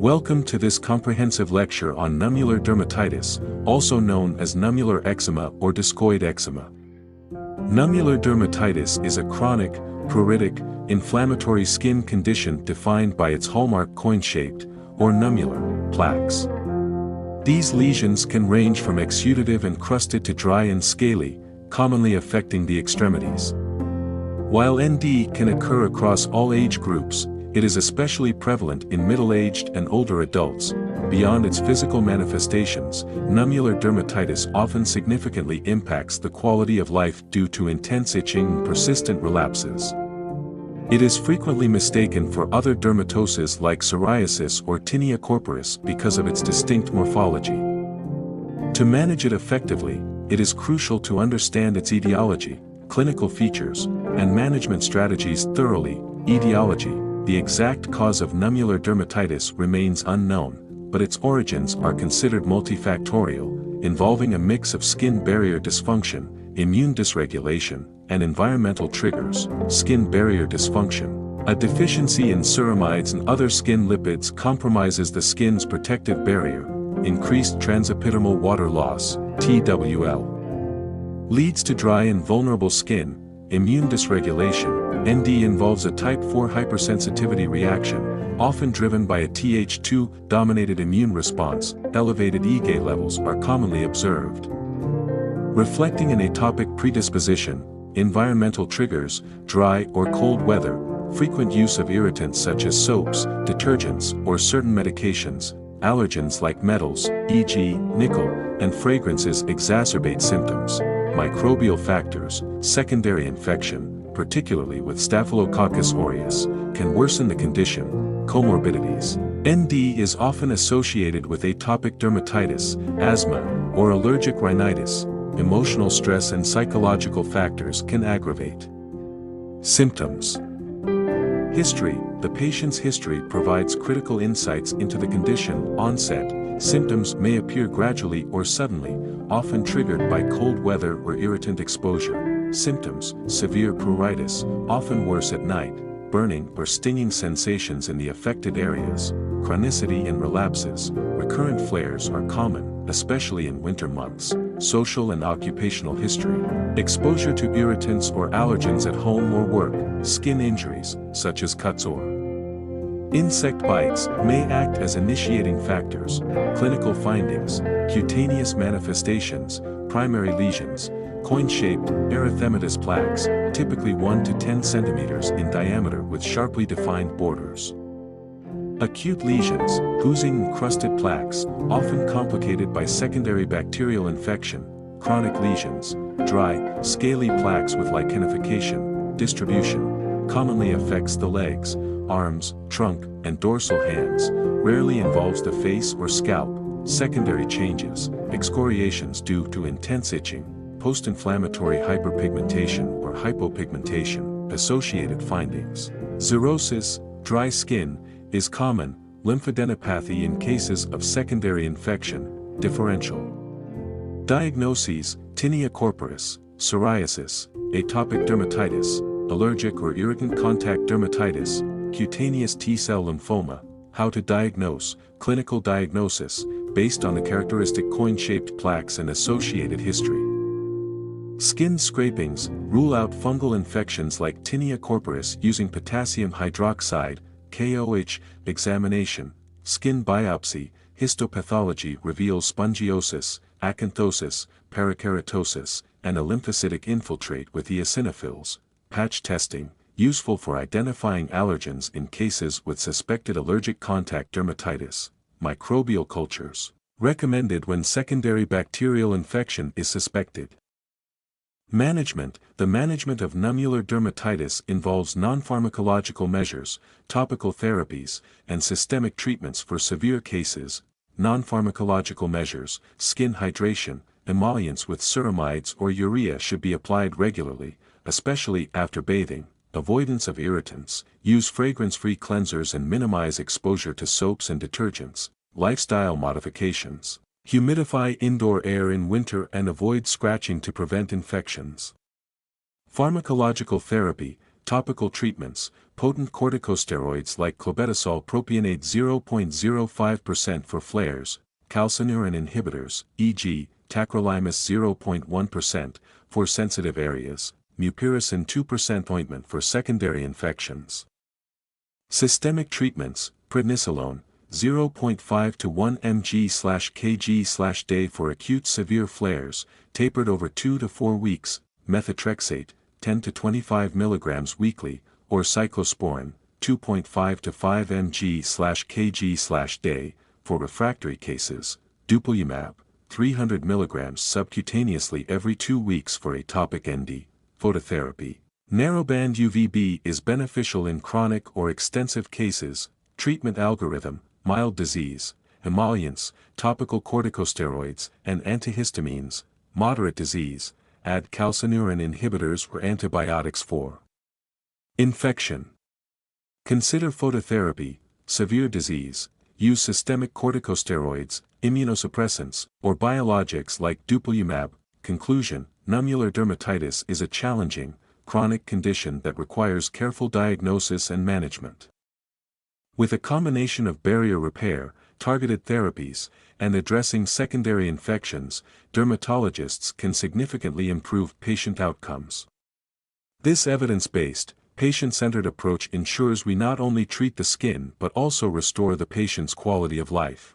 Welcome to this comprehensive lecture on nummular dermatitis, also known as nummular eczema or discoid eczema. Nummular dermatitis is a chronic, pruritic, inflammatory skin condition defined by its hallmark coin-shaped, or nummular, plaques. These lesions can range from exudative and crusted to dry and scaly, commonly affecting the extremities. While ND can occur across all age groups, it is especially prevalent in middle-aged and older adults. Beyond its physical manifestations, nummular dermatitis often significantly impacts the quality of life due to intense itching and persistent relapses. It is frequently mistaken for other dermatoses like psoriasis or tinea corporis because of its distinct morphology. To manage it effectively, it is crucial to understand its etiology, clinical features, and management strategies thoroughly. Etiology: the exact cause of nummular dermatitis remains unknown, but its origins are considered multifactorial, involving a mix of skin barrier dysfunction, immune dysregulation, and environmental triggers. Skin barrier dysfunction: a deficiency in ceramides and other skin lipids compromises the skin's protective barrier. Increased transepidermal water loss, TWL, leads to dry and vulnerable skin. Immune dysregulation: ND involves a type 4 hypersensitivity reaction, often driven by a Th2-dominated immune response. Elevated IgA levels are commonly observed. Reflecting an atopic predisposition, environmental triggers, dry or cold weather, frequent use of irritants such as soaps, detergents, or certain medications, allergens like metals, e.g., nickel, and fragrances exacerbate symptoms. Microbial factors: secondary infection, particularly with Staphylococcus aureus, can worsen the condition. Comorbidities: ND is often associated with atopic dermatitis, asthma, or allergic rhinitis. Emotional stress and psychological factors can aggravate. Symptoms. History: the patient's history provides critical insights into the condition. Onset: symptoms may appear gradually or suddenly, often triggered by cold weather or irritant exposure. Symptoms: severe pruritus, often worse at night, burning or stinging sensations in the affected areas. Chronicity and relapses: recurrent flares are common, especially in winter months. Social and occupational history: exposure to irritants or allergens at home or work. Skin injuries, such as cuts or insect bites, may act as initiating factors. Clinical findings: cutaneous manifestations, primary lesions, coin-shaped, erythematous plaques, typically 1 to 10 centimeters in diameter with sharply defined borders. Acute lesions: oozing and crusted plaques, often complicated by secondary bacterial infection. Chronic lesions: dry, scaly plaques with lichenification. Distribution: commonly affects the legs, arms, trunk, and dorsal hands, rarely involves the face or scalp. Secondary changes: excoriations due to intense itching, post-inflammatory hyperpigmentation or hypopigmentation. Associated findings: xerosis, dry skin, is common. Lymphadenopathy in cases of secondary infection. Differential diagnoses: tinea corporis, psoriasis, atopic dermatitis, allergic or irritant contact dermatitis, cutaneous T-cell lymphoma. How to diagnose: clinical diagnosis, based on the characteristic coin-shaped plaques and associated history. Skin scrapings: rule out fungal infections like tinea corporis using potassium hydroxide, KOH. Examination: skin biopsy, histopathology reveals spongiosis, acanthosis, parakeratosis, and a lymphocytic infiltrate with eosinophils. Patch testing: useful for identifying allergens in cases with suspected allergic contact dermatitis. Microbial cultures: recommended when secondary bacterial infection is suspected. Management: the management of nummular dermatitis involves non-pharmacological measures, topical therapies, and systemic treatments for severe cases. Non-pharmacological measures: skin hydration, emollients with ceramides or urea should be applied regularly, especially after bathing. Avoidance of irritants: use fragrance-free cleansers and minimize exposure to soaps and detergents. Lifestyle modifications: humidify indoor air in winter and avoid scratching to prevent infections. Pharmacological therapy: topical treatments, potent corticosteroids like clobetasol propionate 0.05% for flares, calcineurin inhibitors, e.g., tacrolimus 0.1%, for sensitive areas, mupirocin 2% ointment for secondary infections. Systemic treatments, prednisolone, 0.5 to 1 mg/kg/day for acute severe flares, tapered over 2 to 4 weeks, methotrexate, 10 to 25 mg weekly, or cyclosporin, 2.5 to 5 mg/kg/day, for refractory cases, dupilumab, 300 mg subcutaneously every 2 weeks for atopic ND, phototherapy. Narrowband UVB is beneficial in chronic or extensive cases. Treatment algorithm, mild disease, emollients, topical corticosteroids and antihistamines. Moderate disease, add calcineurin inhibitors or antibiotics for infection. Consider phototherapy. Severe disease, use systemic corticosteroids, immunosuppressants, or biologics like dupilumab. Conclusion: nummular dermatitis is a challenging, chronic condition that requires careful diagnosis and management. With a combination of barrier repair, targeted therapies, and addressing secondary infections, dermatologists can significantly improve patient outcomes. This evidence-based, patient-centered approach ensures we not only treat the skin but also restore the patient's quality of life.